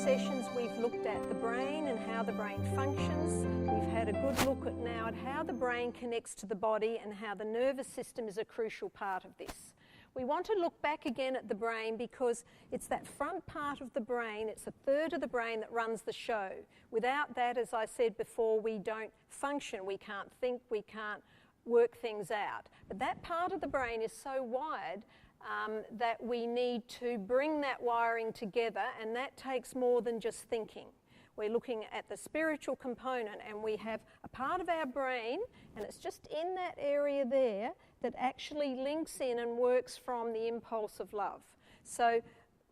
sessions we've looked at the brain and how the brain functions. We've had a good look at now at how the brain connects to the body and how the nervous system is a crucial part of this. We want to look back again at the brain because it's that front part of the brain, it's a third of the brain that runs the show. Without that, as I said before, we don't function, we can't think, we can't work things out. But that part of the brain is so wired that we need to bring that wiring together, and that takes more than just thinking. We're looking at the spiritual component, and we have a part of our brain, and it's just in that area there that actually links in and works from the impulse of love. So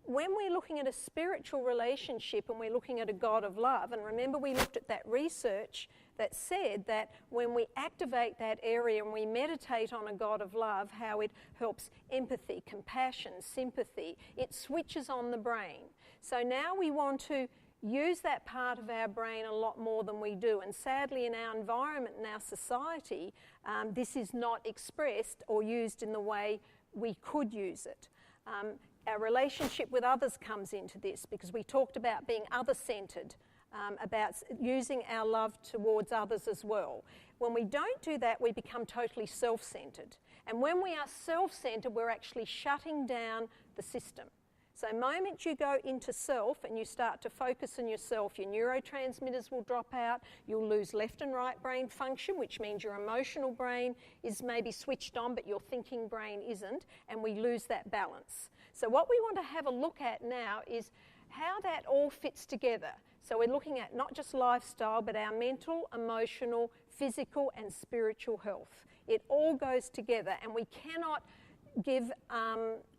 when we're looking at a spiritual relationship and we're looking at a God of love, and remember we looked at that research that said that when we activate that area and we meditate on a God of love, how it helps empathy, compassion, sympathy, it switches on the brain. So now we want to use that part of our brain a lot more than we do, and sadly in our environment and our society this is not expressed or used in the way we could use it. Our relationship with others comes into this because we talked about being other-centred, about using our love towards others as well. When we don't do that, we become totally self-centred, and when we are self-centred, we're actually shutting down the system. So the moment you go into self and you start to focus on yourself, your neurotransmitters will drop out, you'll lose left and right brain function, which means your emotional brain is maybe switched on but your thinking brain isn't, and we lose that balance. So what we want to have a look at now is how that all fits together. So we're looking at not just lifestyle but our mental, emotional, physical and spiritual health. It all goes together, and we cannot give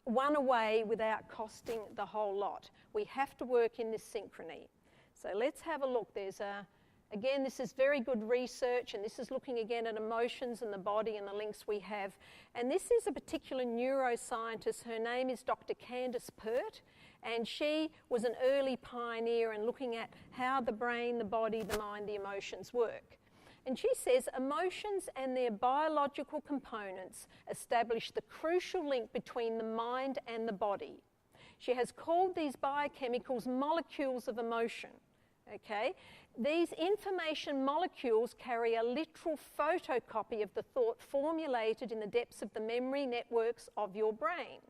one away without costing the whole lot. We have to work in this synchrony. So let's have a look. Again, this is very good research, and this is looking again at emotions and the body and the links we have. And this is a particular neuroscientist. Her name is Dr. Candace Pert, and she was an early pioneer in looking at how the brain, the body, the mind, the emotions work. And she says emotions and their biological components establish the crucial link between the mind and the body. She has called these biochemicals molecules of emotion. Okay? These information molecules carry a literal photocopy of the thought formulated in the depths of the memory networks of your brain.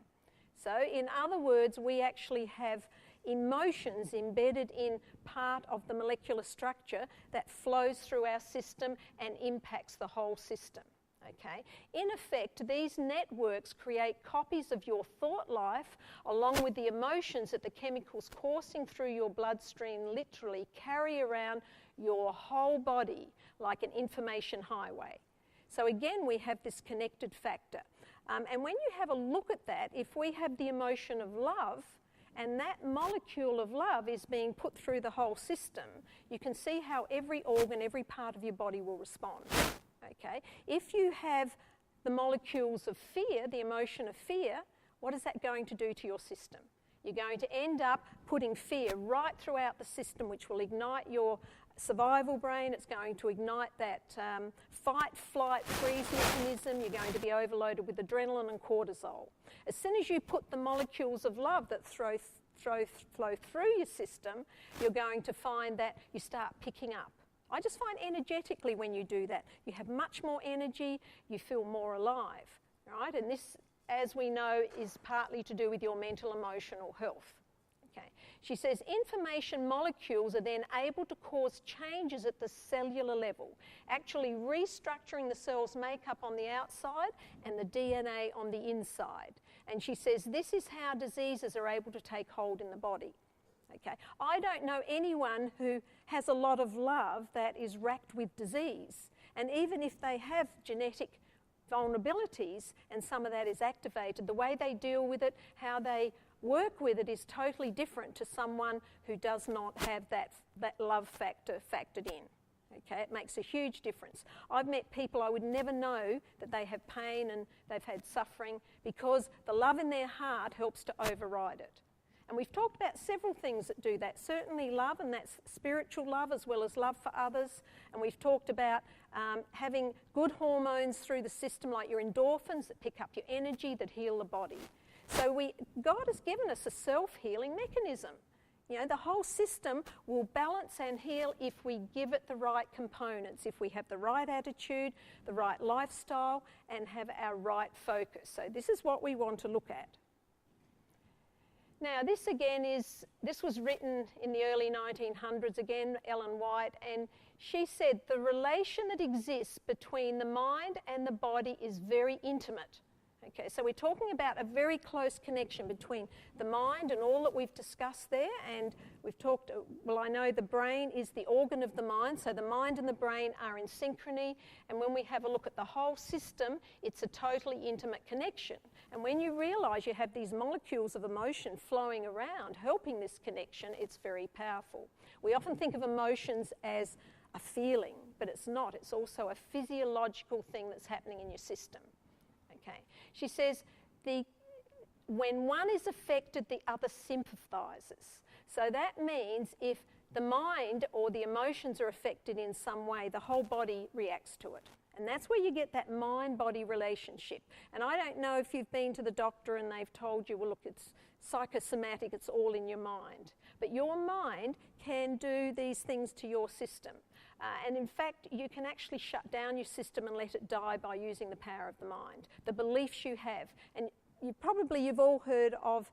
So in other words, we actually have emotions embedded in part of the molecular structure that flows through our system and impacts the whole system. Okay? In effect, these networks create copies of your thought life along with the emotions that the chemicals coursing through your bloodstream literally carry around your whole body like an information highway. So again, we have this connected factor. And when you have a look at that, if we have the emotion of love, and that molecule of love is being put through the whole system, you can see how every organ, every part of your body will respond. Okay? If you have the molecules of fear, the emotion of fear, what is that going to do to your system? You're going to end up putting fear right throughout the system, which will ignite your survival brain. It's going to ignite that fight, flight, freeze mechanism. You're going to be overloaded with adrenaline and cortisol. As soon as you put the molecules of love that flow through your system, you're going to find that you start picking up. I just find energetically when you do that, you have much more energy, you feel more alive, right? And this, as we know, is partly to do with your mental emotional health. Okay. She says information molecules are then able to cause changes at the cellular level, actually restructuring the cell's makeup on the outside and the DNA on the inside. And she says this is how diseases are able to take hold in the body. Okay. I don't know anyone who has a lot of love that is racked with disease. And even if they have genetic vulnerabilities and some of that is activated, the way they deal with it, how they work with it is totally different to someone who does not have that love factor factored in. Okay, it makes a huge difference. I've met people I would never know that they have pain and they've had suffering because the love in their heart helps to override it. And we've talked about several things that do that. Certainly love, and that's spiritual love as well as love for others. And we've talked about having good hormones through the system like your endorphins that pick up your energy, that heal the body. So God has given us a self-healing mechanism. You know, the whole system will balance and heal if we give it the right components, if we have the right attitude, the right lifestyle, and have our right focus. So this is what we want to look at. Now, this was written in the early 1900s, again, Ellen White, and she said the relation that exists between the mind and the body is very intimate. Okay, so we're talking about a very close connection between the mind and all that we've discussed there, and we've talked, well, I know the brain is the organ of the mind, so the mind and the brain are in synchrony, and when we have a look at the whole system, it's a totally intimate connection. And when you realise you have these molecules of emotion flowing around, helping this connection, it's very powerful. We often think of emotions as a feeling, but it's not. It's also a physiological thing that's happening in your system. Okay. She says, when one is affected, the other sympathises. So that means if the mind or the emotions are affected in some way, the whole body reacts to it. And that's where you get that mind-body relationship. And I don't know if you've been to the doctor and they've told you, well, look, it's psychosomatic, it's all in your mind. But your mind can do these things to your system. And in fact, you can actually shut down your system and let it die by using the power of the mind, the beliefs you have. And you've all heard of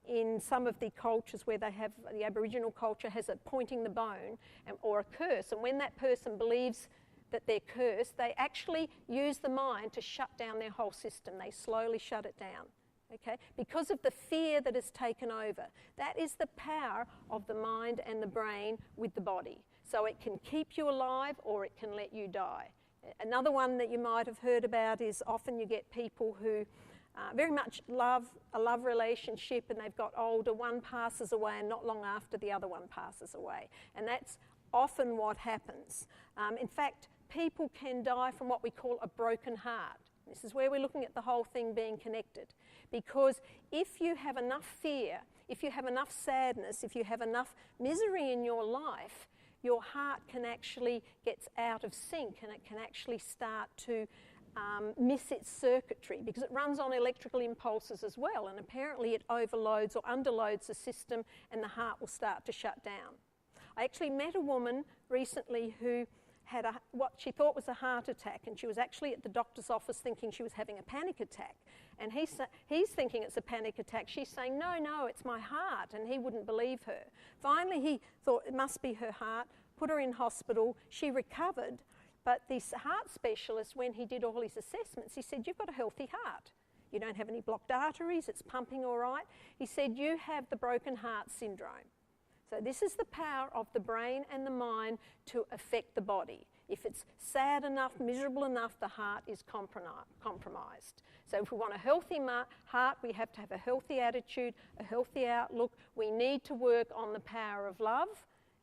in some of the cultures where they have, the Aboriginal culture has a pointing the bone or a curse. And when that person believes that they're cursed, they actually use the mind to shut down their whole system. They slowly shut it down. Okay? Because of the fear that has taken over. That is the power of the mind and the brain with the body. So it can keep you alive or it can let you die. Another one that you might have heard about is often you get people who very much love a love relationship and they've got older, one passes away and not long after the other one passes away. And that's often what happens. In fact, people can die from what we call a broken heart. This is where we're looking at the whole thing being connected. Because if you have enough fear, if you have enough sadness, if you have enough misery in your life, your heart can actually get out of sync and it can actually start to miss its circuitry because it runs on electrical impulses as well, and apparently it overloads or underloads the system and the heart will start to shut down. I actually met a woman recently who had what she thought was a heart attack, and she was actually at the doctor's office thinking she was having a panic attack. And he's thinking it's a panic attack. She's saying, no, it's my heart, and he wouldn't believe her. Finally, he thought it must be her heart, put her in hospital. She recovered, but this heart specialist, when he did all his assessments, he said, you've got a healthy heart. You don't have any blocked arteries, it's pumping all right. He said, you have the broken heart syndrome. So this is the power of the brain and the mind to affect the body. If it's sad enough, miserable enough, the heart is compromised. So if we want a healthy heart, we have to have a healthy attitude, a healthy outlook. We need to work on the power of love,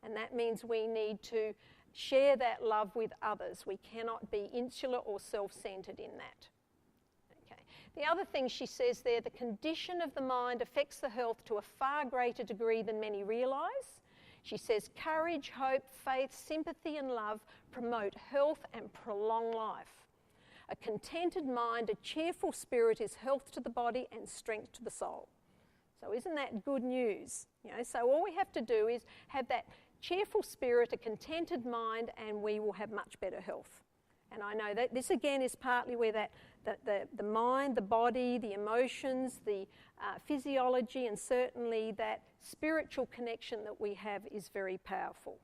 and that means we need to share that love with others. We cannot be insular or self-centered in that. The other thing she says there, the condition of the mind affects the health to a far greater degree than many realise. She says courage, hope, faith, sympathy and love promote health and prolong life. A contented mind, a cheerful spirit is health to the body and strength to the soul. So isn't that good news? You know, so all we have to do is have that cheerful spirit, a contented mind, and we will have much better health. And I know that this again is partly where the mind, the body, the emotions, the physiology, and certainly that spiritual connection that we have is very powerful.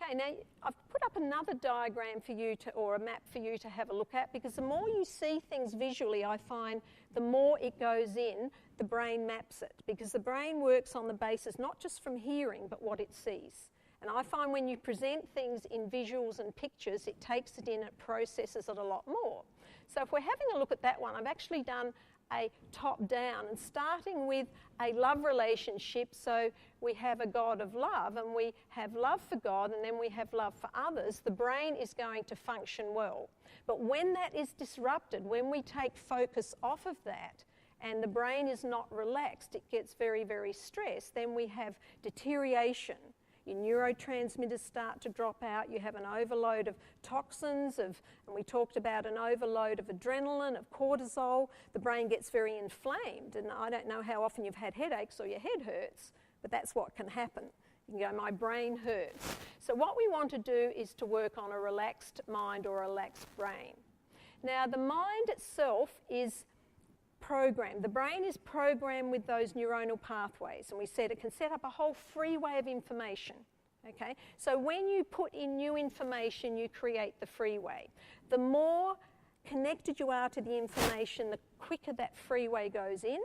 Okay, now I've put up another diagram for you or a map for you to have a look at, because the more you see things visually, I find the more it goes in, the brain maps it, because the brain works on the basis not just from hearing but what it sees. And I find when you present things in visuals and pictures, it takes it in, it processes it a lot more. So if we're having a look at that one, I've actually done a top-down, and starting with a love relationship, so we have a God of love and we have love for God and then we have love for others, the brain is going to function well. But when that is disrupted, when we take focus off of that and the brain is not relaxed, it gets very, very stressed, then we have deterioration. your neurotransmitters start to drop out, you have an overload of toxins, and we talked about an overload of adrenaline, of cortisol, the brain gets very inflamed. And I don't know how often you've had headaches or your head hurts, but that's what can happen. You can go, my brain hurts. So what we want to do is to work on a relaxed mind or a relaxed brain. Now the mind itself is programmed. The brain is programmed with those neuronal pathways, and we said it can set up a whole freeway of information. Okay? So when you put in new information, you create the freeway. The more connected you are to the information, the quicker that freeway goes in.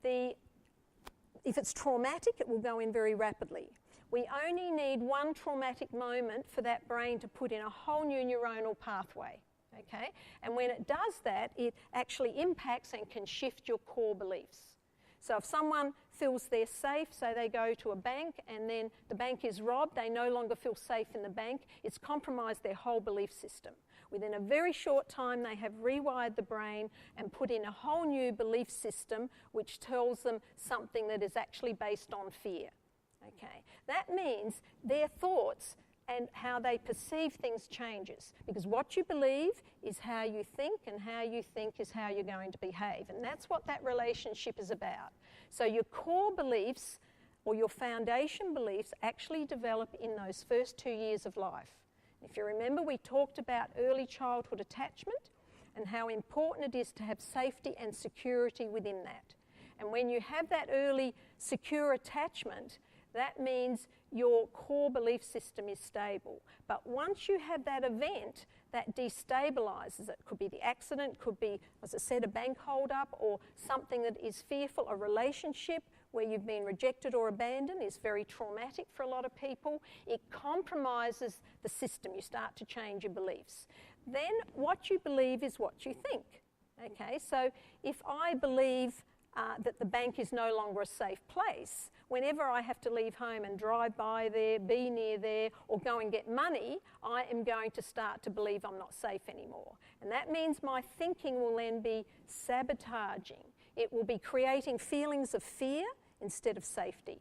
If it's traumatic, it will go in very rapidly. We only need one traumatic moment for that brain to put in a whole new neuronal pathway. Okay? And when it does that, it actually impacts and can shift your core beliefs. So if someone feels they're safe, say they go to a bank and then the bank is robbed, they no longer feel safe in the bank, it's compromised their whole belief system. Within a very short time, they have rewired the brain and put in a whole new belief system which tells them something that is actually based on fear. Okay? That means their thoughts and how they perceive things changes, because what you believe is how you think, and how you think is how you're going to behave, and that's what that relationship is about. So your core beliefs or your foundation beliefs actually develop in those first 2 years of life. If you remember, we talked about early childhood attachment and how important it is to have safety and security within that. And when you have that early secure attachment, that means your core belief system is stable. But once you have that event, that destabilises it. Could be the accident, could be, as I said, a bank hold-up, or something that is fearful. A relationship where you've been rejected or abandoned is very traumatic for a lot of people. It compromises the system. You start to change your beliefs. Then what you believe is what you think. Okay, so if I believe that the bank is no longer a safe place, whenever I have to leave home and drive by there, be near there, or go and get money, I am going to start to believe I'm not safe anymore. And that means my thinking will then be sabotaging. It will be creating feelings of fear instead of safety.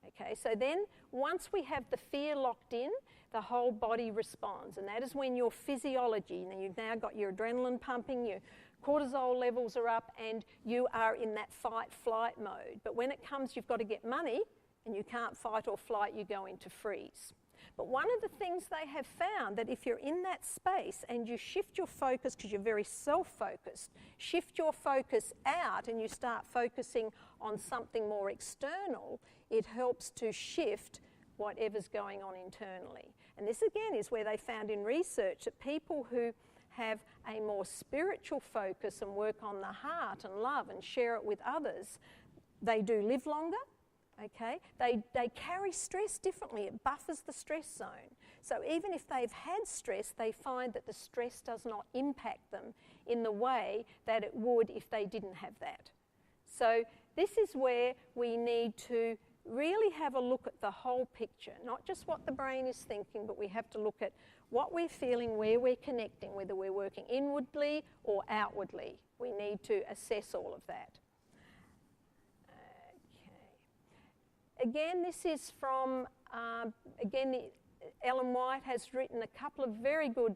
Okay, so then once we have the fear locked in, the whole body responds, and that is when your physiology, and you've now got your adrenaline pumping, your cortisol levels are up, and you are in that fight-flight mode. But when it comes, you've got to get money, and you can't fight or flight, you go into freeze. But one of the things they have found, that if you're in that space and you shift your focus, because you're very self-focused, shift your focus out and you start focusing on something more external, it helps to shift whatever's going on internally. And this again is where they found in research that people who have a more spiritual focus and work on the heart and love and share it with others, they do live longer. Okay, they carry stress differently. It buffers the stress zone. So even if they've had stress, they find that the stress does not impact them in the way that it would if they didn't have that. So this is where we need to really have a look at the whole picture, not just what the brain is thinking, but we have to look at what we're feeling, where we're connecting, whether we're working inwardly or outwardly. We need to assess all of that. Again, this is from, Ellen White has written a couple of very good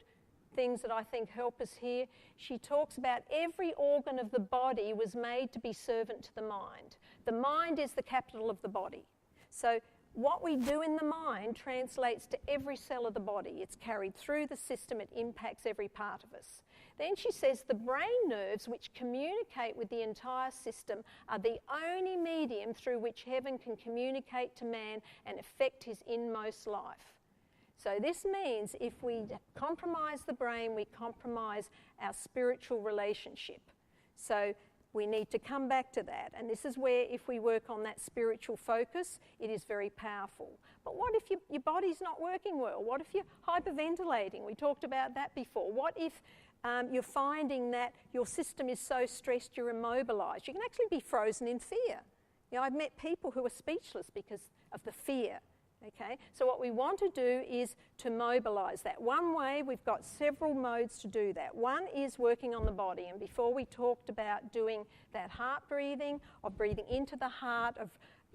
things that I think help us here. She talks about every organ of the body was made to be servant to the mind. The mind is the capital of the body. So what we do in the mind translates to every cell of the body. It's carried through the system, it impacts every part of us. Then she says the brain nerves, which communicate with the entire system, are the only medium through which heaven can communicate to man and affect his inmost life. So this means if we compromise the brain, we compromise our spiritual relationship. So we need to come back to that. And this is where, if we work on that spiritual focus, it is very powerful. But what if your body's not working well? What if you're hyperventilating? We talked about that before. What if you're finding that your system is so stressed you're immobilised? You can actually be frozen in fear. You know, I've met people who are speechless because of the fear. Okay, so what we want to do is to mobilise that. One way, we've got several modes to do that. One is working on the body, and before we talked about doing that heart breathing, of breathing into the heart, of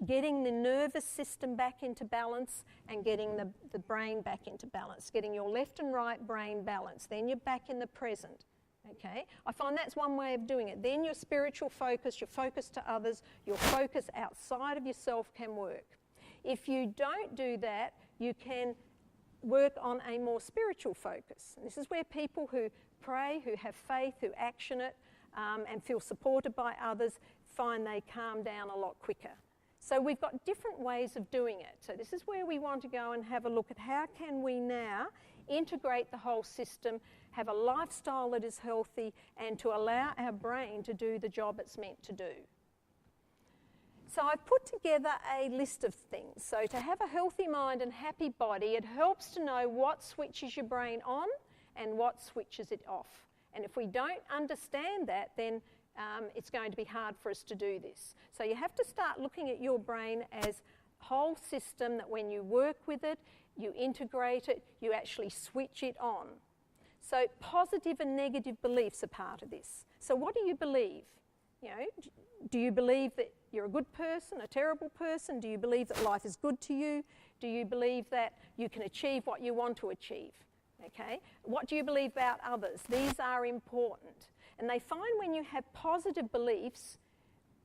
getting the nervous system back into balance and getting the brain back into balance, getting your left and right brain balanced. Then you're back in the present. Okay? I find that's one way of doing it. Then your spiritual focus, your focus to others, your focus outside of yourself can work. If you don't do that, you can work on a more spiritual focus. And this is where people who pray, who have faith, who action it, and feel supported by others, find they calm down a lot quicker. So we've got different ways of doing it. So this is where we want to go and have a look at how can we now integrate the whole system, have a lifestyle that is healthy, and to allow our brain to do the job it's meant to do. So I've put together a list of things. So to have a healthy mind and happy body, it helps to know what switches your brain on and what switches it off. And if we don't understand that, then it's going to be hard for us to do this. So you have to start looking at your brain as a whole system that when you work with it, you integrate it, you actually switch it on. So positive and negative beliefs are part of this. So what do you believe? You know, do you believe that you're a good person, a terrible person? Do you believe that life is good to you? Do you believe that you can achieve what you want to achieve? Okay? What do you believe about others? These are important. And they find when you have positive beliefs,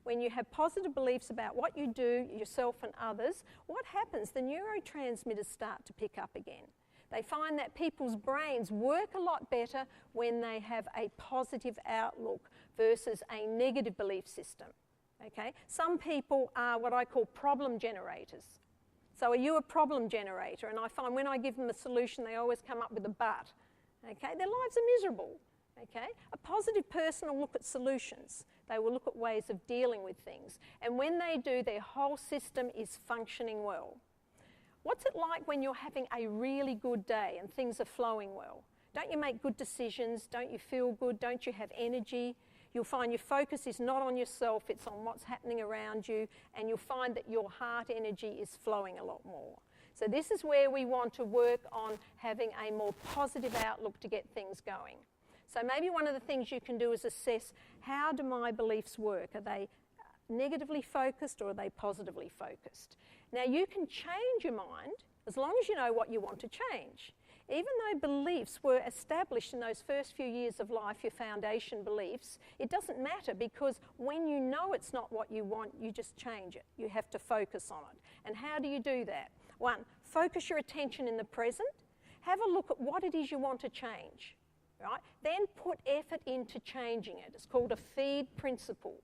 about what you do, yourself and others, what happens? The neurotransmitters start to pick up again. They find that people's brains work a lot better when they have a positive outlook versus a negative belief system. Okay? Some people are what I call problem generators. So are you a problem generator? And I find when I give them a solution, they always come up with a but. Okay? Their lives are miserable. Okay? A positive person will look at solutions. They will look at ways of dealing with things. And when they do, their whole system is functioning well. What's it like when you're having a really good day and things are flowing well? Don't you make good decisions? Don't you feel good? Don't you have energy? You'll find your focus is not on yourself, it's on what's happening around you, and you'll find that your heart energy is flowing a lot more. So this is where we want to work on having a more positive outlook to get things going. So maybe one of the things you can do is assess, how do my beliefs work? Are they negatively focused or are they positively focused? Now you can change your mind as long as you know what you want to change. Even though beliefs were established in those first few years of life, your foundation beliefs, it doesn't matter, because when you know it's not what you want, you just change it. You have to focus on it. And how do you do that? One, focus your attention in the present. Have a look at what it is you want to change. Right? Then put effort into changing it. It's called a feed principle.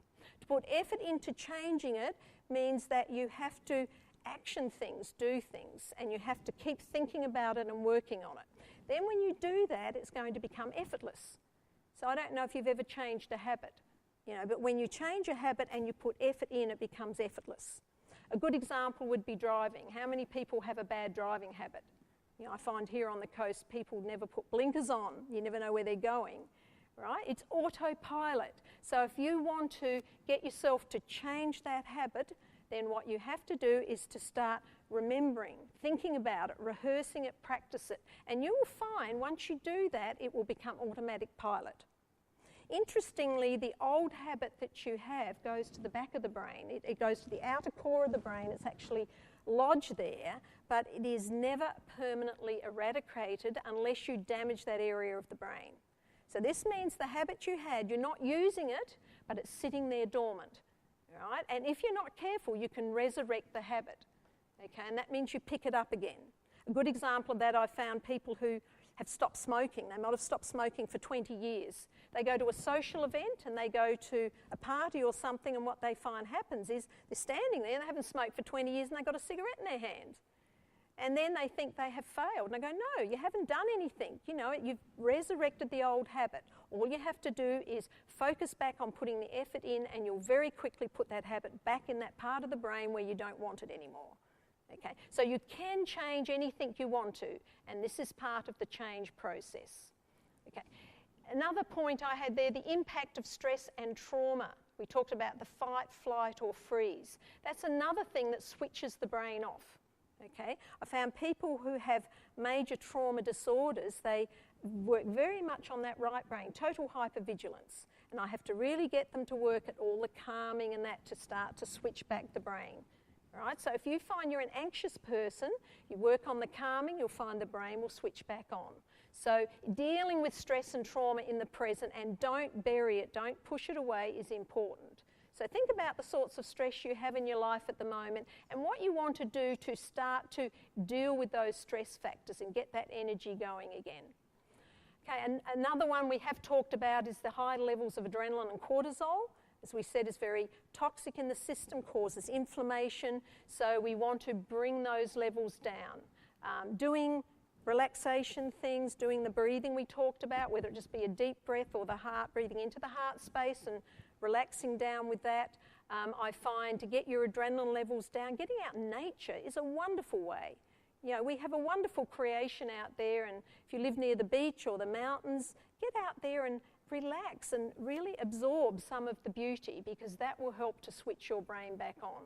To put effort into changing it means that you have to action things, do things, and you have to keep thinking about it and working on it. Then when you do that, it's going to become effortless. So I don't know if you've ever changed a habit, but when you change a habit and you put effort in, it becomes effortless. A good example would be driving. How many people have a bad driving habit? I find here on the coast, people never put blinkers on. You never know where they're going, right? It's autopilot. So if you want to get yourself to change that habit, then what you have to do is to start remembering, thinking about it, rehearsing it, practice it. And you will find once you do that, it will become automatic pilot. Interestingly, the old habit that you have goes to the back of the brain. It goes to the outer core of the brain. It's actually lodged there, but it is never permanently eradicated unless you damage that area of the brain. So this means the habit you had, you're not using it, but it's sitting there dormant. Right? And if you're not careful, you can resurrect the habit. Okay? And that means you pick it up again. A good example of that, I found people who have stopped smoking. They might have stopped smoking for 20 years. They go to a social event and they go to a party or something, and what they find happens is they're standing there and they haven't smoked for 20 years and they've got a cigarette in their hand. And then they think they have failed. And I go, no, you haven't done anything. You've resurrected the old habit. All you have to do is focus back on putting the effort in, and you'll very quickly put that habit back in that part of the brain where you don't want it anymore. Okay? So you can change anything you want to, and this is part of the change process. Okay? Another point I had there, the impact of stress and trauma. We talked about the fight, flight, or freeze. That's another thing that switches the brain off. Okay? I found people who have major trauma disorders, they work very much on that right brain, total hypervigilance. And I have to really get them to work at all the calming and that to start to switch back the brain. Right? So if you find you're an anxious person, you work on the calming, you'll find the brain will switch back on. So dealing with stress and trauma in the present, and don't bury it, don't push it away, is important. So think about the sorts of stress you have in your life at the moment and what you want to do to start to deal with those stress factors and get that energy going again. Okay, and another one we have talked about is the high levels of adrenaline and cortisol. As we said, is very toxic in the system, causes inflammation, so we want to bring those levels down. Doing relaxation things, doing the breathing we talked about, whether it just be a deep breath or the heart, breathing into the heart space and relaxing down with that. I find to get your adrenaline levels down, getting out in nature is a wonderful way. You know, we have a wonderful creation out there, and if you live near the beach or the mountains, get out there and relax and really absorb some of the beauty, because that will help to switch your brain back on.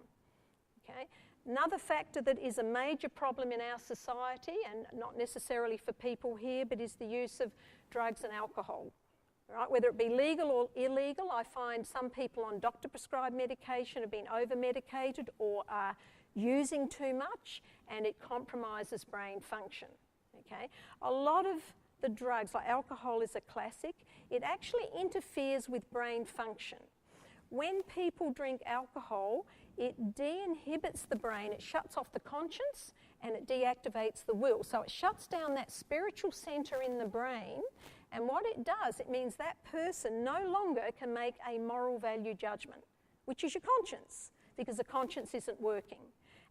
Okay? Another factor that is a major problem in our society, and not necessarily for people here, but is the use of drugs and alcohol. Right? Whether it be legal or illegal, I find some people on doctor-prescribed medication have been over-medicated or are using too much, and it compromises brain function. Okay? A lot of the drugs, like alcohol is a classic, it actually interferes with brain function. When people drink alcohol, it de-inhibits the brain, it shuts off the conscience, and it deactivates the will. So it shuts down that spiritual centre in the brain, and what it does, it means that person no longer can make a moral value judgment, which is your conscience, because the conscience isn't working.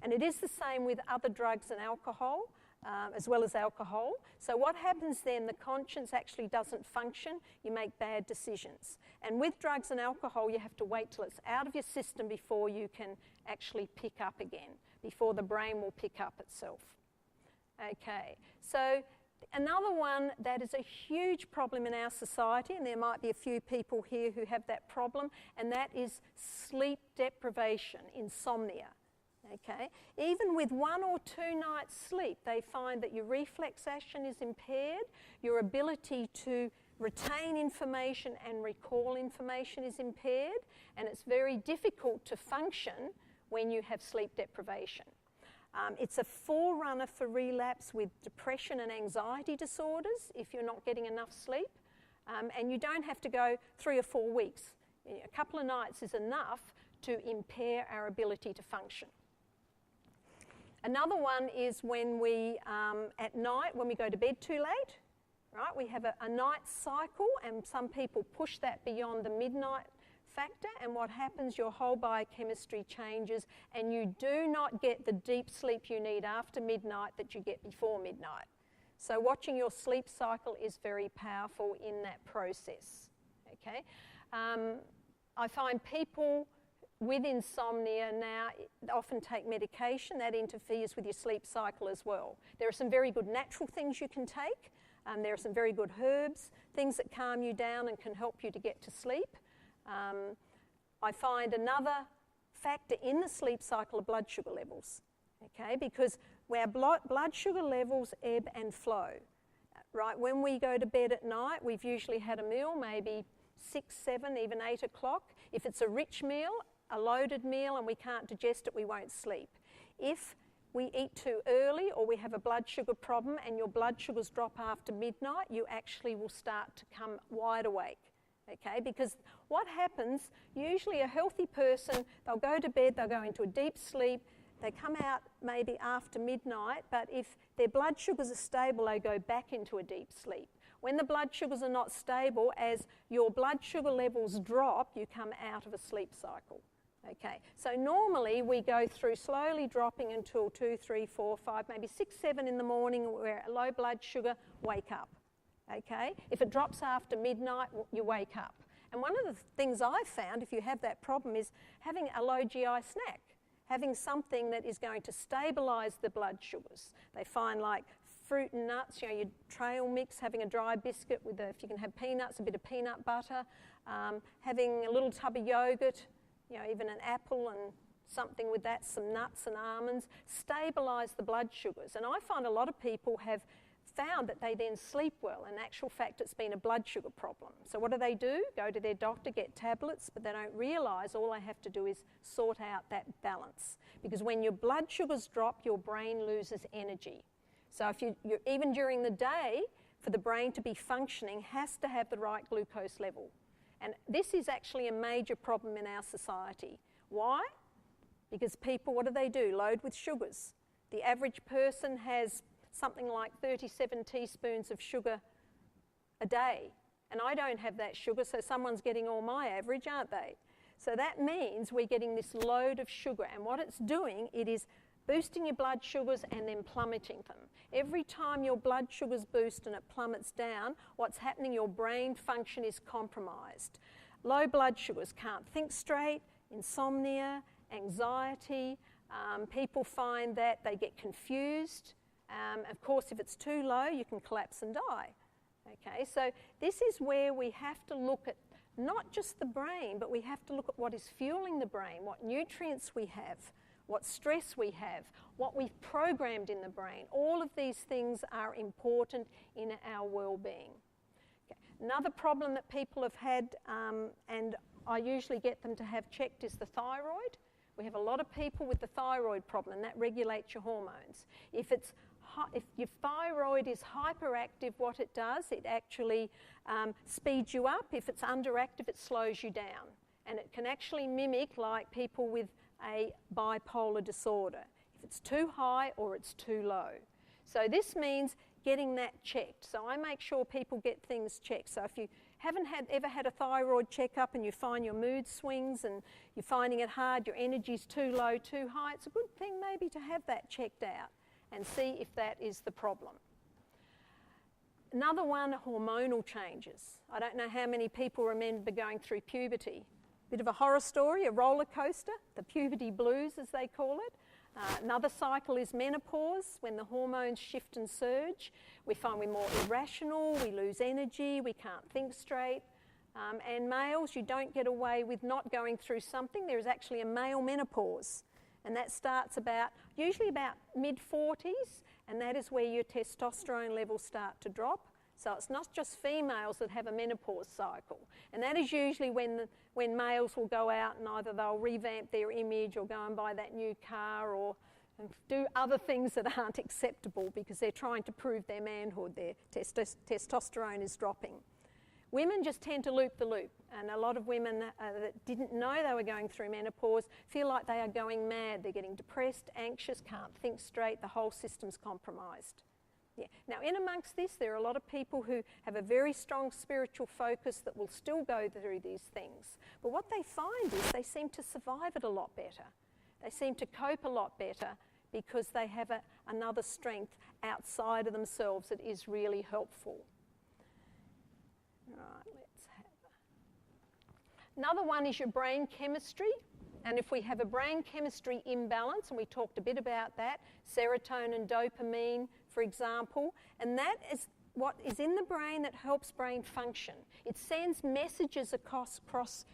And it is the same with other drugs and alcohol, as well as alcohol. So what happens then, the conscience actually doesn't function, you make bad decisions. And with drugs and alcohol, you have to wait till it's out of your system before you can actually pick up again, before the brain will pick up itself. Okay, so another one that is a huge problem in our society, and there might be a few people here who have that problem, and that is sleep deprivation, insomnia. Okay, even with 1 or 2 nights sleep, they find that your reflex action is impaired, your ability to retain information and recall information is impaired, and it's very difficult to function when you have sleep deprivation. It's a forerunner for relapse with depression and anxiety disorders if you're not getting enough sleep, and you don't have to go 3 or 4 weeks. A couple of nights is enough to impair our ability to function. Another one is when we, at night, when we go to bed too late, right? We have a night cycle, and some people push that beyond the midnight factor, and what happens, your whole biochemistry changes, and you do not get the deep sleep you need after midnight that you get before midnight. So watching your sleep cycle is very powerful in that process. Okay, I find people with insomnia now often take medication that interferes with your sleep cycle as well. There are some very good natural things you can take. There are some very good herbs, things that calm you down and can help you to get to sleep. I find another factor in the sleep cycle are blood sugar levels, okay, because our blood sugar levels ebb and flow. Right, when we go to bed at night, we've usually had a meal, maybe 6, 7, even 8 o'clock. If it's a rich meal, a loaded meal, and we can't digest it, we won't sleep. If we eat too early or we have a blood sugar problem and your blood sugars drop after midnight, you actually will start to come wide awake, okay? Because what happens, usually a healthy person, they'll go to bed, they'll go into a deep sleep, they come out maybe after midnight, but if their blood sugars are stable, they go back into a deep sleep. When the blood sugars are not stable, as your blood sugar levels drop, you come out of a sleep cycle. Okay, so normally we go through slowly dropping until 2, 3, 4, 5, maybe 6, 7 in the morning, we're at low blood sugar, wake up. Okay, if it drops after midnight, you wake up. And one of the things I've found, if you have that problem, is having a low GI snack, having something that is going to stabilise the blood sugars. They find like fruit and nuts, you know, your trail mix, having a dry biscuit with, if you can have peanuts, a bit of peanut butter, having a little tub of yogurt, you know, even an apple and something with that, some nuts and almonds, stabilise the blood sugars. And I find a lot of people have found that they then sleep well. In actual fact, it's been a blood sugar problem. So what do? Go to their doctor, get tablets, but they don't realise all they have to do is sort out that balance. Because when your blood sugars drop, your brain loses energy. So if you're even during the day, for the brain to be functioning, has to have the right glucose level. And this is actually a major problem in our society. Why? Because people, what do? Load with sugars. The average person has something like 37 teaspoons of sugar a day. And I don't have that sugar, so someone's getting all my average, aren't they? So that means we're getting this load of sugar. And what it's doing, it is boosting your blood sugars and then plummeting them. Every time your blood sugars boost and it plummets down, what's happening, your brain function is compromised. Low blood sugars, can't think straight, insomnia, anxiety. People find that they get confused. Of course, if it's too low, you can collapse and die. Okay, so this is where we have to look at not just the brain, but we have to look at what is fueling the brain, what nutrients we have, what stress we have, what we've programmed in the brain. All of these things are important in our well-being. Okay. Another problem that people have had, and I usually get them to have checked, is the thyroid. We have a lot of people with the thyroid problem, and that regulates your hormones. If your thyroid is hyperactive, what it does, it actually speeds you up. If it's underactive, it slows you down. And it can actually mimic like people with a bipolar disorder. If it's too high or it's too low. So this means getting that checked. So I make sure people get things checked. So if you haven't ever had a thyroid checkup and you find your mood swings and you're finding it hard, your energy's too low, too high, it's a good thing maybe to have that checked out and see if that is the problem. Another one, hormonal changes. I don't know how many people remember going through puberty. Bit of a horror story, a roller coaster, the puberty blues as they call it. Another cycle is menopause, when the hormones shift and surge. We find we're more irrational, we lose energy, we can't think straight. And males, you don't get away with not going through something. There is actually a male menopause, and that starts usually about mid-40s, and that is where your testosterone levels start to drop. So it's not just females that have a menopause cycle. And that is usually when males will go out and either they'll revamp their image or go and buy that new car or do other things that aren't acceptable because they're trying to prove their manhood. Their testosterone is dropping. Women just tend to loop the loop. And a lot of women that didn't know they were going through menopause feel like they are going mad. They're getting depressed, anxious, can't think straight. The whole system's compromised. Yeah. Now, in amongst this, there are a lot of people who have a very strong spiritual focus that will still go through these things. But what they find is they seem to survive it a lot better. They seem to cope a lot better because they have another strength outside of themselves that is really helpful. Right, let's have another one is your brain chemistry. And if we have a brain chemistry imbalance, and we talked a bit about that, serotonin, dopamine, for example, and that is what is in the brain that helps brain function. It sends messages across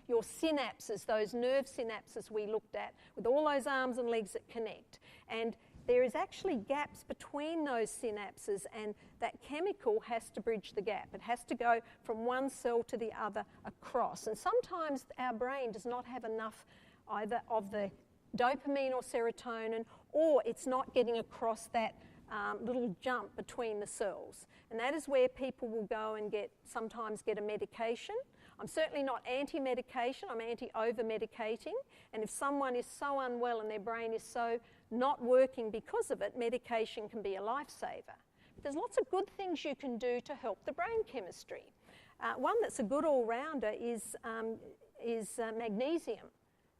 your synapses, those nerve synapses we looked at, with all those arms and legs that connect. And there is actually gaps between those synapses, and that chemical has to bridge the gap. It has to go from one cell to the other across. And sometimes our brain does not have enough either of the dopamine or serotonin, or it's not getting across that little jump between the cells. And that is where people will go and sometimes get a medication. I'm certainly not anti-medication, I'm anti-over-medicating. And if someone is so unwell and their brain is so not working because of it, medication can be a lifesaver. But there's lots of good things you can do to help the brain chemistry. One that's a good all-rounder is magnesium,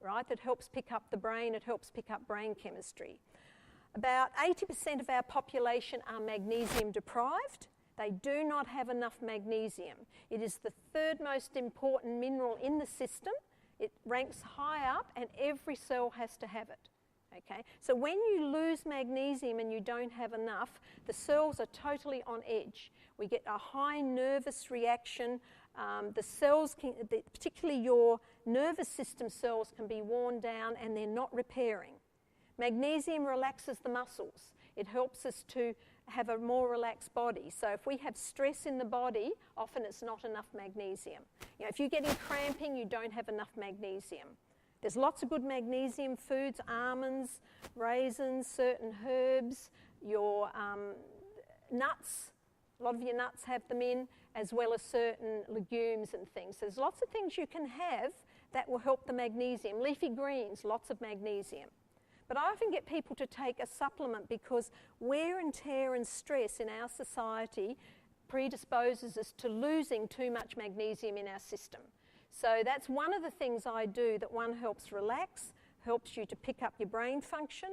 right? That helps pick up the brain, it helps pick up brain chemistry. About 80% of our population are magnesium deprived. They do not have enough magnesium. It is the third most important mineral in the system. It ranks high up and every cell has to have it. Okay? So when you lose magnesium and you don't have enough, the cells are totally on edge. We get a high nervous reaction. The cells, particularly your nervous system cells, can be worn down and they're not repairing. Magnesium relaxes the muscles. It helps us to have a more relaxed body. So if we have stress in the body, often it's not enough magnesium. You know, if you're getting cramping, you don't have enough magnesium. There's lots of good magnesium foods, almonds, raisins, certain herbs, your nuts. A lot of your nuts have them in, as well as certain legumes and things. So there's lots of things you can have that will help the magnesium. Leafy greens, lots of magnesium. But I often get people to take a supplement because wear and tear and stress in our society predisposes us to losing too much magnesium in our system. So that's one of the things I do that one helps relax, helps you to pick up your brain function.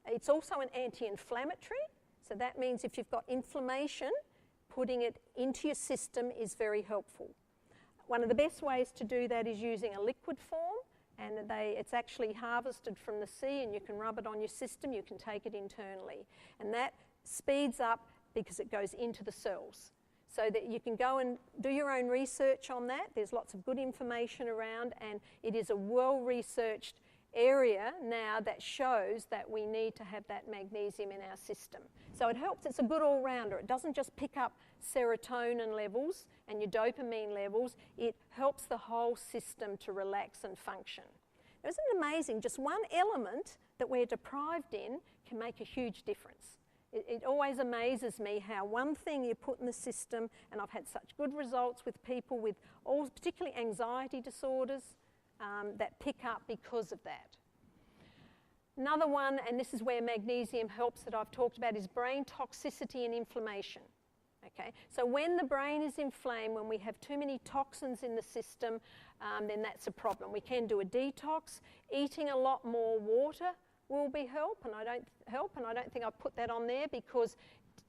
It's also an anti-inflammatory. So that means if you've got inflammation, putting it into your system is very helpful. One of the best ways to do that is using a liquid form, and it's actually harvested from the sea and you can rub it on your system, you can take it internally. And that speeds up because it goes into the cells. So that you can go and do your own research on that. There's lots of good information around, and it is a well-researched area now that shows that we need to have that magnesium in our system. So it helps, it's a good all-rounder. It doesn't just pick up serotonin levels and your dopamine levels, it helps the whole system to relax and function. Now, isn't it amazing? Just one element that we're deprived in can make a huge difference. It always amazes me how one thing you put in the system, and I've had such good results with people with all, particularly anxiety disorders, that pick up because of that. Another one, and this is where magnesium helps that I've talked about, is brain toxicity and inflammation. Okay, so when the brain is inflamed, when we have too many toxins in the system, then that's a problem. We can do a detox. Eating a lot more water will be help, and I don't think I've put that on there because,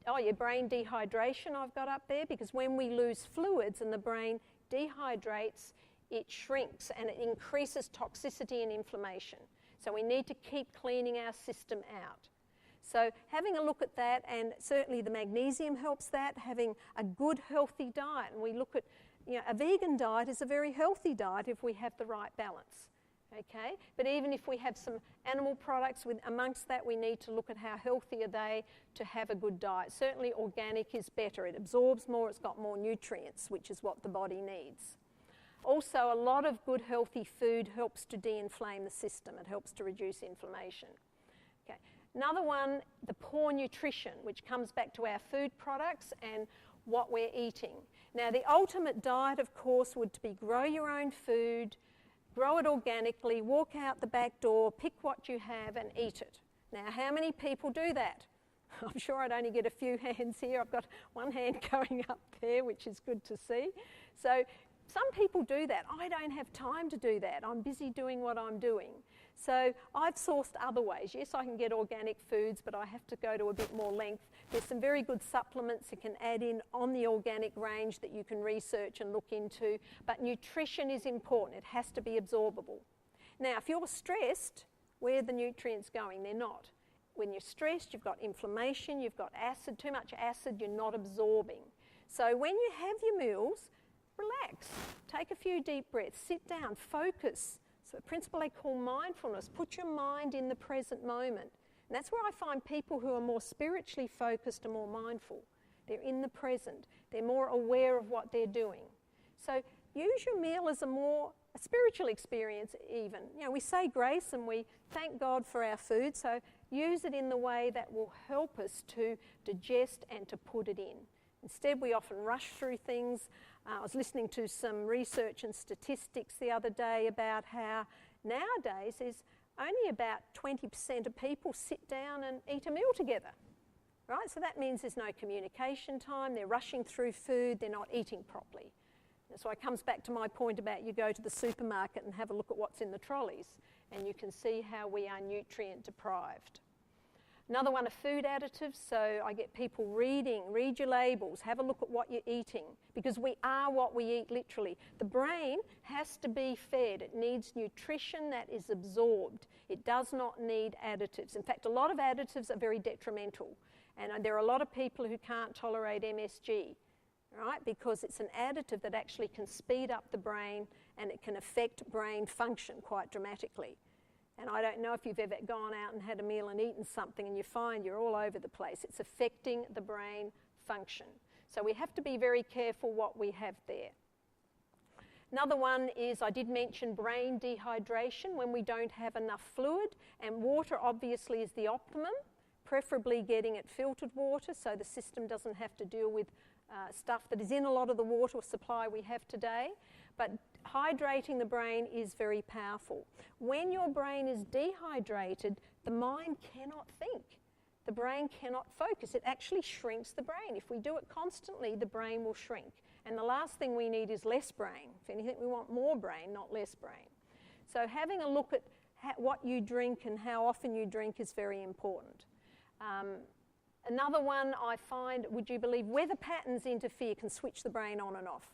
your brain dehydration I've got up there, because when we lose fluids and the brain dehydrates, it shrinks and it increases toxicity and inflammation. So we need to keep cleaning our system out. So having a look at that, and certainly the magnesium helps that, having a good healthy diet. And we look at, a vegan diet is a very healthy diet if we have the right balance. Okay, but even if we have some animal products amongst that, we need to look at how healthy are they to have a good diet. Certainly organic is better. It absorbs more, it's got more nutrients, which is what the body needs. Also, a lot of good healthy food helps to de-inflame the system. It helps to reduce inflammation. Okay. Another one, the poor nutrition, which comes back to our food products and what we're eating. Now, the ultimate diet, of course, would be grow your own food, grow it organically, walk out the back door, pick what you have and eat it. Now, how many people do that? I'm sure I'd only get a few hands here. I've got one hand going up there, which is good to see. So some people do that. I don't have time to do that. I'm busy doing what I'm doing. So I've sourced other ways. Yes, I can get organic foods, but I have to go to a bit more length. There's some very good supplements you can add in on the organic range that you can research and look into. But nutrition is important. It has to be absorbable. Now, if you're stressed, where are the nutrients going? They're not. When you're stressed, you've got inflammation, you've got acid, too much acid, you're not absorbing. So when you have your meals, relax, take a few deep breaths, sit down, focus. So the principle they call mindfulness, put your mind in the present moment. And that's where I find people who are more spiritually focused are more mindful. They're in the present. They're more aware of what they're doing. So use your meal as a spiritual experience even. We say grace and we thank God for our food, so use it in the way that will help us to digest and to put it in. Instead, we often rush through things. I was listening to some research and statistics the other day about how nowadays there's only about 20% of people sit down and eat a meal together, right? So that means there's no communication time, they're rushing through food, they're not eating properly. And so it comes back to my point about you go to the supermarket and have a look at what's in the trolleys, and you can see how we are nutrient deprived. Another one are food additives, so I get people read your labels, have a look at what you're eating, because we are what we eat literally. The brain has to be fed. It needs nutrition that is absorbed. It does not need additives. In fact, a lot of additives are very detrimental, and there are a lot of people who can't tolerate MSG, right, because it's an additive that actually can speed up the brain and it can affect brain function quite dramatically. And I don't know if you've ever gone out and had a meal and eaten something and you find you're all over the place. It's affecting the brain function. So we have to be very careful what we have there. Another one is, I did mention brain dehydration, when we don't have enough fluid, and water obviously is the optimum, preferably getting it filtered water so the system doesn't have to deal with stuff that is in a lot of the water supply we have today. But hydrating the brain is very powerful. When your brain is dehydrated, the mind cannot think. The brain cannot focus. It actually shrinks the brain. If we do it constantly, the brain will shrink. And the last thing we need is less brain. If anything, we want more brain, not less brain. So having a look at what you drink and how often you drink is very important. Another one I find, would you believe, weather patterns interfere, can switch the brain on and off.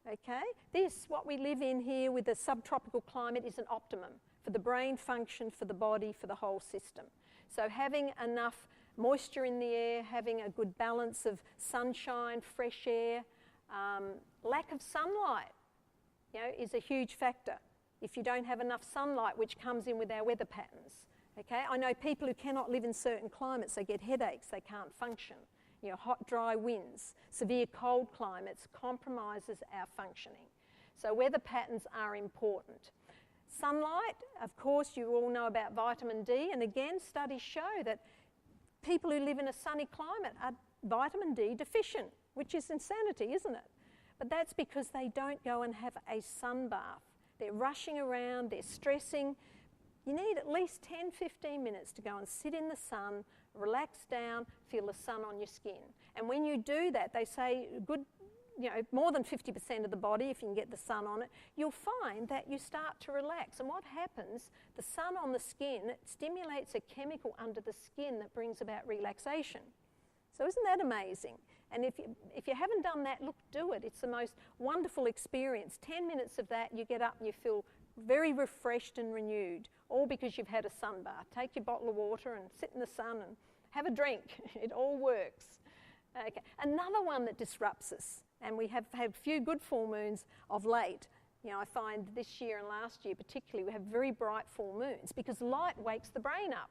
Okay? This, what we live in here with the subtropical climate, is an optimum for the brain function, for the body, for the whole system. So having enough moisture in the air, having a good balance of sunshine, fresh air, lack of sunlight, is a huge factor. If you don't have enough sunlight, which comes in with our weather patterns. Okay? I know people who cannot live in certain climates, they get headaches, they can't function. Hot, dry winds, severe cold climates compromises our functioning. So weather patterns are important. Sunlight, of course, you all know about vitamin D, and again, studies show that people who live in a sunny climate are vitamin D deficient, which is insanity, isn't it? But that's because they don't go and have a sun bath. They're rushing around, they're stressing. You need at least 10-15 minutes to go and sit in the sun, relax down, feel the sun on your skin. And when you do that, they say good, more than 50% of the body, if you can get the sun on it, you'll find that you start to relax. And what happens, the sun on the skin, it stimulates a chemical under the skin that brings about relaxation. So isn't that amazing? And if you haven't done that, look, do it. It's the most wonderful experience. 10 minutes of that, you get up and you feel very refreshed and renewed, all because you've had a sun bath. Take your bottle of water and sit in the sun and have a drink. It all works. Okay. Another one that disrupts us, and we have had a few good full moons of late. I find this year and last year particularly, we have very bright full moons because light wakes the brain up.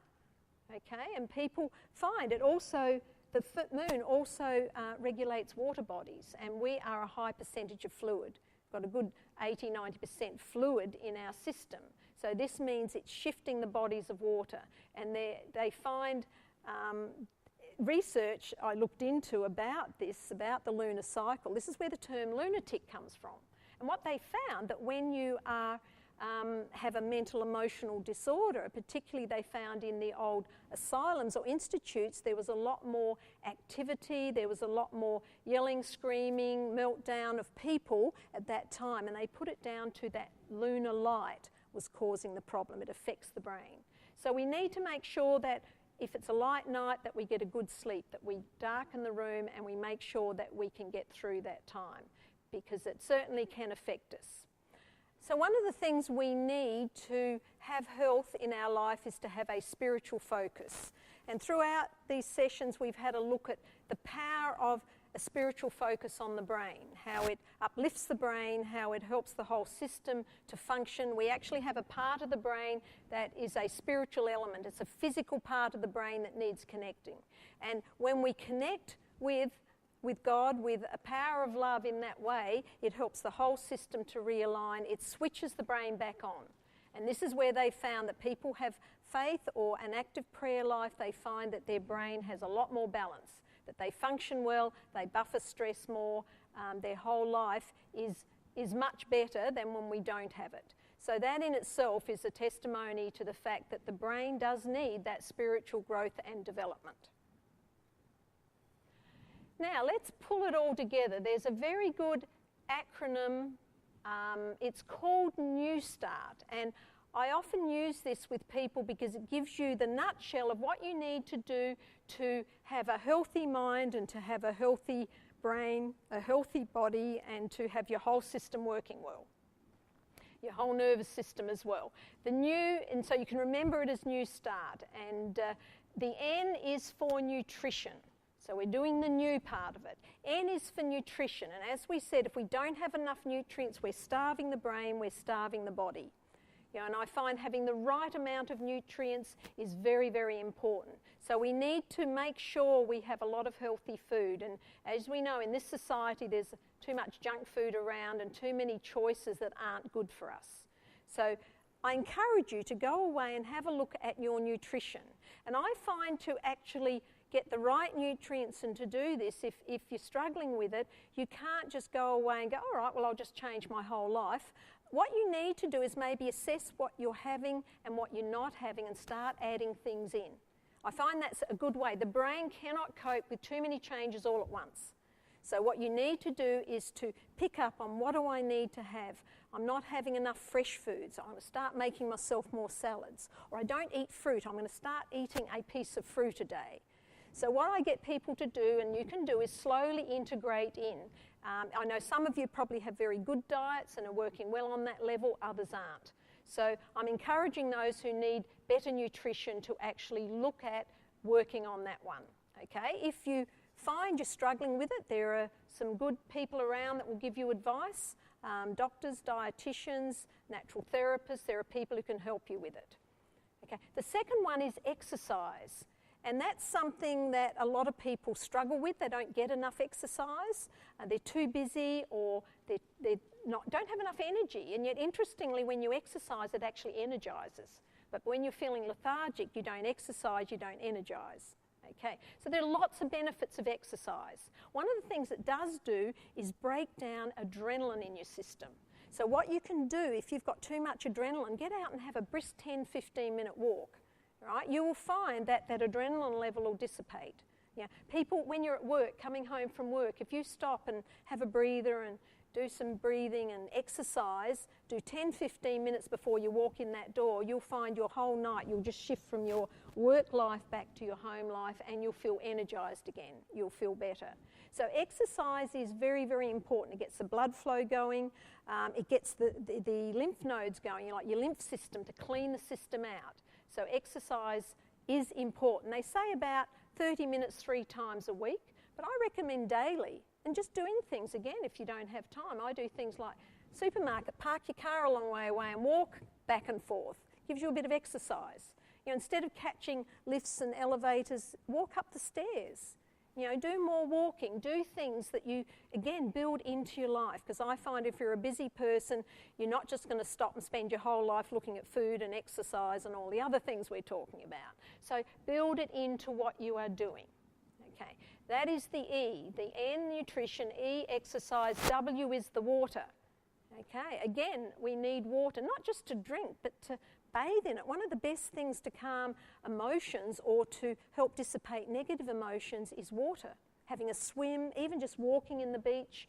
Okay, and people find it also, the moon also regulates water bodies, and we are a high percentage of fluid. We've got a good 80-90% fluid in our system. So this means it's shifting the bodies of water. And they find research I looked into about this, about the lunar cycle. This is where the term lunatic comes from. And what they found, that when you are have a mental emotional disorder, particularly they found in the old asylums or institutes, there was a lot more activity, there was a lot more yelling, screaming, meltdown of people at that time, and they put it down to that lunar light was causing the problem. It affects the brain. So we need to make sure that if it's a light night, that we get a good sleep, that we darken the room and we make sure that we can get through that time, because it certainly can affect us. So one of the things we need to have health in our life is to have a spiritual focus. And throughout these sessions, we've had a look at the power of a spiritual focus on the brain, how it uplifts the brain, how it helps the whole system to function. We actually have a part of the brain that is a spiritual element. It's a physical part of the brain that needs connecting. And when we connect with God, with a power of love in that way, it helps the whole system to realign. It switches the brain back on. And this is where they found that people have faith or an active prayer life, they find that their brain has a lot more balance, that they function well, they buffer stress more, their whole life is much better than when we don't have it. So that in itself is a testimony to the fact that the brain does need that spiritual growth and development. Now, let's pull it all together. There's a very good acronym. It's called New Start. And I often use this with people because it gives you the nutshell of what you need to do to have a healthy mind and to have a healthy brain, a healthy body, and to have your whole system working well. Your whole nervous system as well. And so you can remember it as New Start. And the N is for nutrition. So we're doing the new part of it. N is for nutrition. And as we said, if we don't have enough nutrients, we're starving the brain, we're starving the body. And I find having the right amount of nutrients is very, very important. So we need to make sure we have a lot of healthy food. And as we know, in this society, there's too much junk food around and too many choices that aren't good for us. So I encourage you to go away and have a look at your nutrition. And I find to actually get the right nutrients and to do this, if you're struggling with it, you can't just go away and go, all right, well, I'll just change my whole life. What you need to do is maybe assess what you're having and what you're not having and start adding things in. I find that's a good way. The brain cannot cope with too many changes all at once. So what you need to do is to pick up on what do I need to have. I'm not having enough fresh foods. I'm going to start making myself more salads. Or I don't eat fruit. I'm going to start eating a piece of fruit a day. So what I get people to do, and you can do, is slowly integrate in. I know some of you probably have very good diets and are working well on that level, others aren't. So I'm encouraging those who need better nutrition to actually look at working on that one. Okay? If you find you're struggling with it, there are some good people around that will give you advice. Doctors, dietitians, natural therapists, there are people who can help you with it. Okay. The second one is exercise. And that's something that a lot of people struggle with. They don't get enough exercise. They're too busy, or don't have enough energy. And yet, interestingly, when you exercise, it actually energizes. But when you're feeling lethargic, you don't exercise, you don't energize. Okay, so there are lots of benefits of exercise. One of the things it does do is break down adrenaline in your system. So what you can do, if you've got too much adrenaline, get out and have a brisk 10, 15-minute walk. Right? You will find that that adrenaline level will dissipate. Yeah. People, when you're at work, coming home from work, if you stop and have a breather and do some breathing and exercise, do 10, 15 minutes before you walk in that door, you'll find your whole night, you'll just shift from your work life back to your home life and you'll feel energized again. You'll feel better. So exercise is very, very important. It gets the blood flow going. It gets the lymph nodes going, like your lymph system, to clean the system out. So exercise is important. They say about 30 minutes 3 times a week, but I recommend daily. And just doing things, again, if you don't have time. I do things like supermarket, park your car a long way away and walk back and forth. Gives you a bit of exercise. You know, instead of catching lifts and elevators, walk up the stairs. You know, do more walking, do things that you, again, build into your life. Because I find if you're a busy person, you're not just going to stop and spend your whole life looking at food and exercise and all the other things we're talking about. So build it into what you are doing. Okay, that is the E. The N, nutrition, E, exercise, W is the water. Okay, again, we need water, not just to drink, but to bathe in it. One of the best things to calm emotions or to help dissipate negative emotions is water. Having a swim, even just walking in the beach,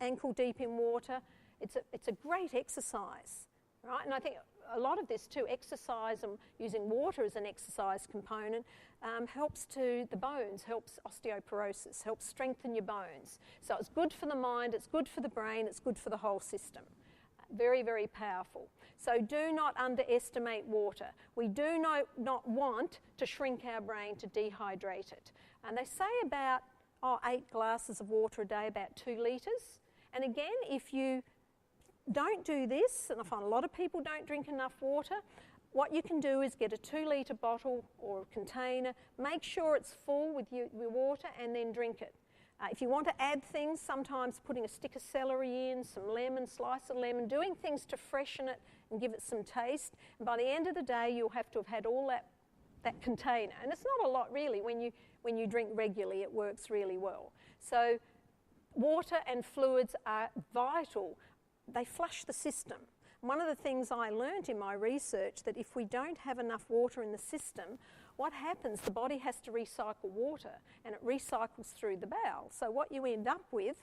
ankle deep in water, it's a great exercise, right? And I think a lot of this too, exercise and using water as an exercise component, helps to the bones, helps osteoporosis, helps strengthen your bones. So it's good for the mind, it's good for the brain, it's good for the whole system. Very, very powerful. So do not underestimate water. We do not want to shrink our brain, to dehydrate it. And they say about 8 glasses of water a day, about 2 litres. And again, if you don't do this, and I find a lot of people don't drink enough water, what you can do is get a 2-litre bottle or a container, make sure it's full with your water, and then drink it. If you want to add things, sometimes putting a stick of celery in, some lemon, slice of lemon, doing things to freshen it and give it some taste. And by the end of the day, you'll have to have had all that container. And it's not a lot really. When you drink regularly, it works really well. So water and fluids are vital. They flush the system. One of the things I learned in my research, that if we don't have enough water in the system, what happens, the body has to recycle water, and it recycles through the bowel. So what you end up with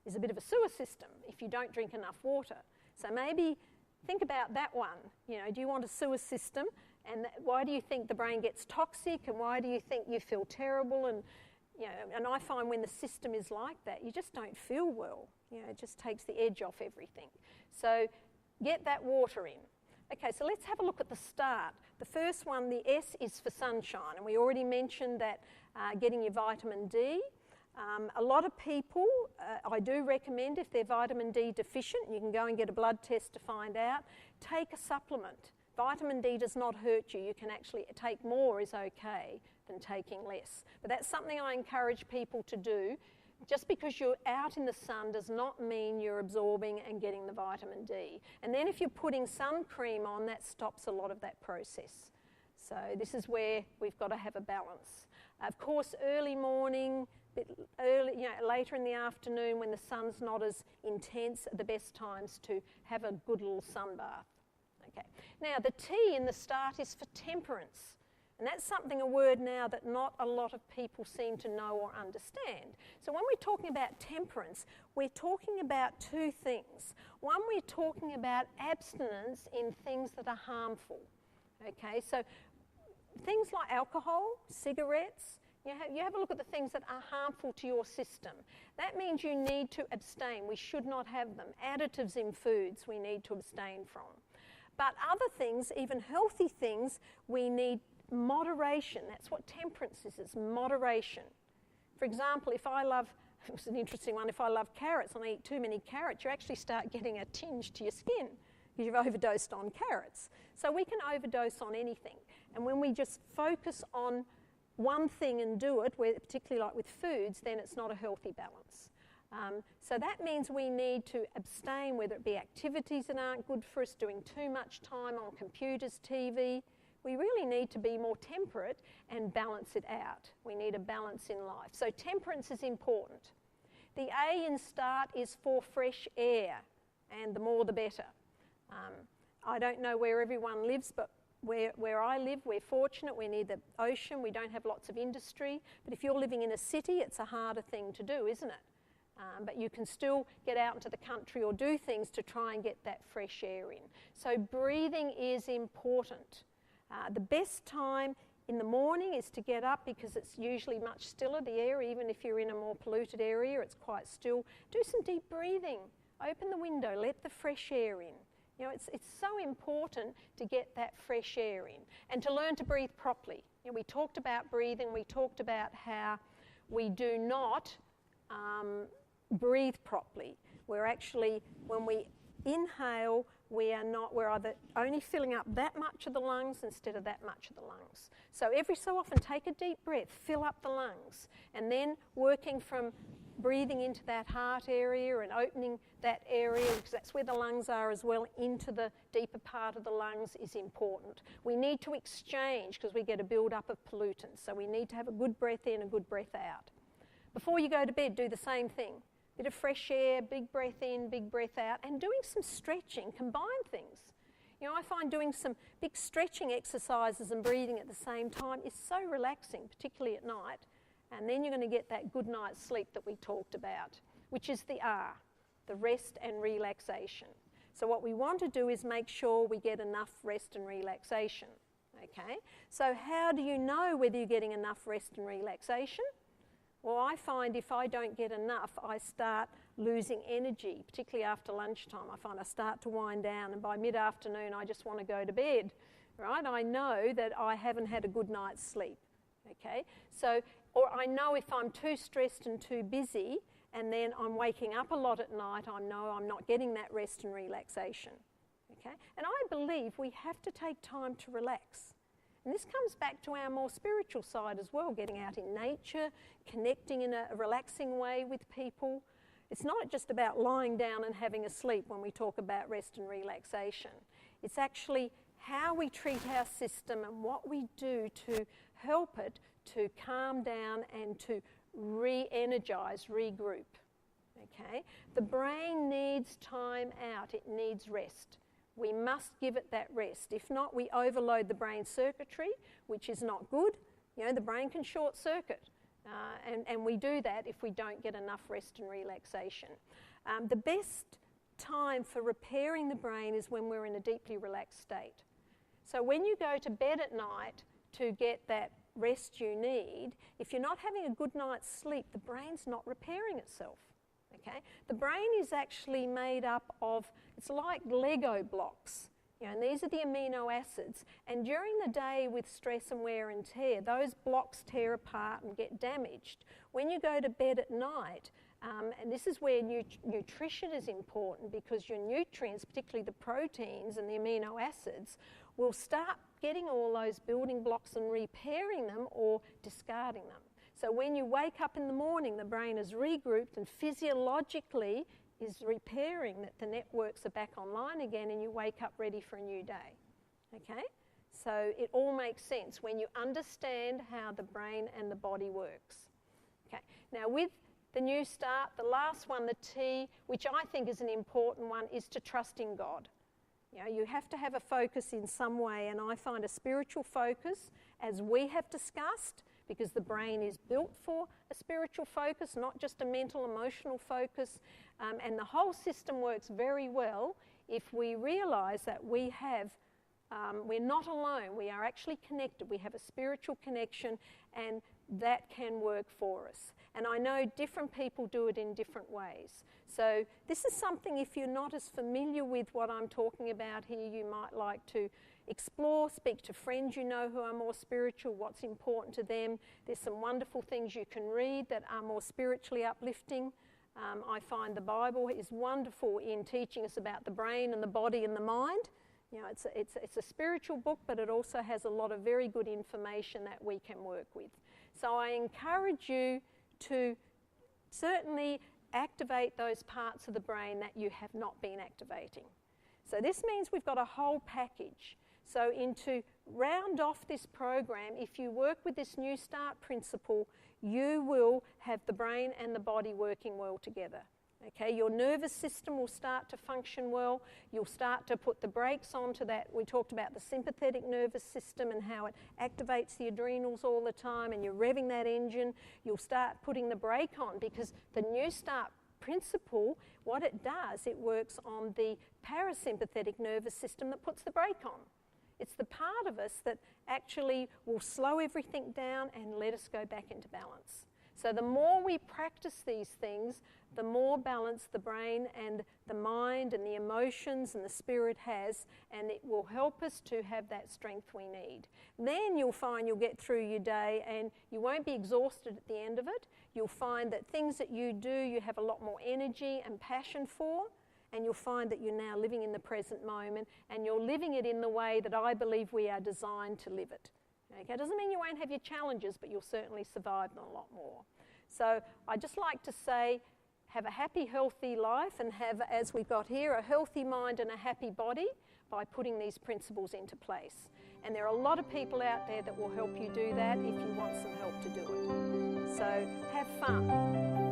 is a bit of a sewer system if you don't drink enough water. So maybe think about that one. You know, do you want a sewer system? And why do you think the brain gets toxic? And why do you think you feel terrible? And you know, and I find when the system is like that, you just don't feel well. You know, it just takes the edge off everything. So get that water in. Okay, so let's have a look at the start. The first one, the S, is for sunshine, and we already mentioned that getting your vitamin D. A lot of people, I do recommend if they're vitamin D deficient, you can go and get a blood test to find out, take a supplement. Vitamin D does not hurt you. You can actually take more is okay than taking less. But that's something I encourage people to do. Just because you're out in the sun does not mean you're absorbing and getting the vitamin D. And then if you're putting sun cream on, that stops a lot of that process. So this is where we've got to have a balance. Of course, early morning, later in the afternoon when the sun's not as intense, are the best times to have a good little sun bath. Okay. Now the T in the start is for temperance. And that's a word now that not a lot of people seem to know or understand. So when we're talking about temperance, we're talking about two things. One, we're talking about abstinence in things that are harmful. Okay, so things like alcohol, cigarettes, you have a look at the things that are harmful to your system. That means you need to abstain. We should not have them. Additives in foods we need to abstain from. But other things, even healthy things, we need moderation. That's what temperance is, it's moderation. For example, if I love carrots and I eat too many carrots, you actually start getting a tinge to your skin because you've overdosed on carrots. So we can overdose on anything. And when we just focus on one thing and do it, particularly like with foods, then it's not a healthy balance. So that means we need to abstain, whether it be activities that aren't good for us, doing too much time on computers, TV. We really need to be more temperate and balance it out. We need a balance in life. So temperance is important. The A in start is for fresh air, and the more the better. I don't know where everyone lives, but where I live, we're fortunate. We're near the ocean. We don't have lots of industry. But if you're living in a city, it's a harder thing to do, isn't it? But you can still get out into the country or do things to try and get that fresh air in. So breathing is important. The best time in the morning is to get up because it's usually much stiller, the air, even if you're in a more polluted area, it's quite still. Do some deep breathing. Open the window, let the fresh air in. You know, it's so important to get that fresh air in and to learn to breathe properly. You know, we talked about breathing, we talked about how we do not breathe properly. We're actually, when we inhale, we're either only filling up that much of the lungs instead of that much of the lungs. So every so often take a deep breath, fill up the lungs, and then working from breathing into that heart area and opening that area, because that's where the lungs are as well, into the deeper part of the lungs is important. We need to exchange because we get a build-up of pollutants, so we need to have a good breath in, a good breath out. Before you go to bed, do the same thing. Bit of fresh air, big breath in, big breath out, and doing some stretching, combine things. You know, I find doing some big stretching exercises and breathing at the same time is so relaxing, particularly at night, and then you're going to get that good night's sleep that we talked about, which is the R, the rest and relaxation. So what we want to do is make sure we get enough rest and relaxation, okay? So how do you know whether you're getting enough rest and relaxation? Well, I find if I don't get enough, I start losing energy, particularly after lunchtime. I find I start to wind down, and by mid-afternoon, I just want to go to bed, right? I know that I haven't had a good night's sleep, okay? So, or I know if I'm too stressed and too busy, and then I'm waking up a lot at night, I know I'm not getting that rest and relaxation, okay? And I believe we have to take time to relax. And this comes back to our more spiritual side as well, getting out in nature, connecting in a relaxing way with people. It's not just about lying down and having a sleep when we talk about rest and relaxation. It's actually how we treat our system and what we do to help it to calm down and to re-energize, regroup. Okay? The brain needs time out. It needs rest. We must give it that rest. If not, we overload the brain circuitry, which is not good. You know, the brain can short circuit. And we do that if we don't get enough rest and relaxation. The best time for repairing the brain is when we're in a deeply relaxed state. So when you go to bed at night to get that rest you need, if you're not having a good night's sleep, the brain's not repairing itself. Okay? The brain is actually made up of, it's like Lego blocks. And these are the amino acids. And during the day with stress and wear and tear, those blocks tear apart and get damaged. When you go to bed at night, and this is where nutrition is important, because your nutrients, particularly the proteins and the amino acids, will start getting all those building blocks and repairing them or discarding them. So when you wake up in the morning, the brain is regrouped and physiologically is repairing that the networks are back online again, and you wake up ready for a new day. Okay? So it all makes sense when you understand how the brain and the body works. Okay. Now with the new start, the last one, the T, which I think is an important one, is to trust in God. You have to have a focus in some way, and I find a spiritual focus, as we have discussed, because the brain is built for a spiritual focus, not just a mental, emotional focus. And the whole system works very well if we realise that we're not alone. We are actually connected. We have a spiritual connection, and that can work for us. And I know different people do it in different ways. So this is something, if you're not as familiar with what I'm talking about here, you might like to explore, speak to friends you know who are more spiritual, what's important to them. There's some wonderful things you can read that are more spiritually uplifting. I find the Bible is wonderful in teaching us about the brain and the body and the mind. It's a spiritual book, but it also has a lot of very good information that we can work with. So I encourage you to certainly activate those parts of the brain that you have not been activating. So this means we've got a whole package. So to round off this program, if you work with this New Start principle, you will have the brain and the body working well together. Okay, your nervous system will start to function well. You'll start to put the brakes onto that. We talked about the sympathetic nervous system and how it activates the adrenals all the time, and you're revving that engine. You'll start putting the brake on, because the New Start principle, what it does, it works on the parasympathetic nervous system that puts the brake on. It's the part of us that actually will slow everything down and let us go back into balance. So the more we practice these things, the more balance the brain and the mind and the emotions and the spirit has, and it will help us to have that strength we need. Then you'll find you'll get through your day and you won't be exhausted at the end of it. You'll find that things that you do, you have a lot more energy and passion for, and you'll find that you're now living in the present moment, and you're living it in the way that I believe we are designed to live it. Okay, it doesn't mean you won't have your challenges, but you'll certainly survive them a lot more. So I'd just like to say, have a happy, healthy life, and have, as we've got here, a healthy mind and a happy body by putting these principles into place. And there are a lot of people out there that will help you do that if you want some help to do it. So have fun.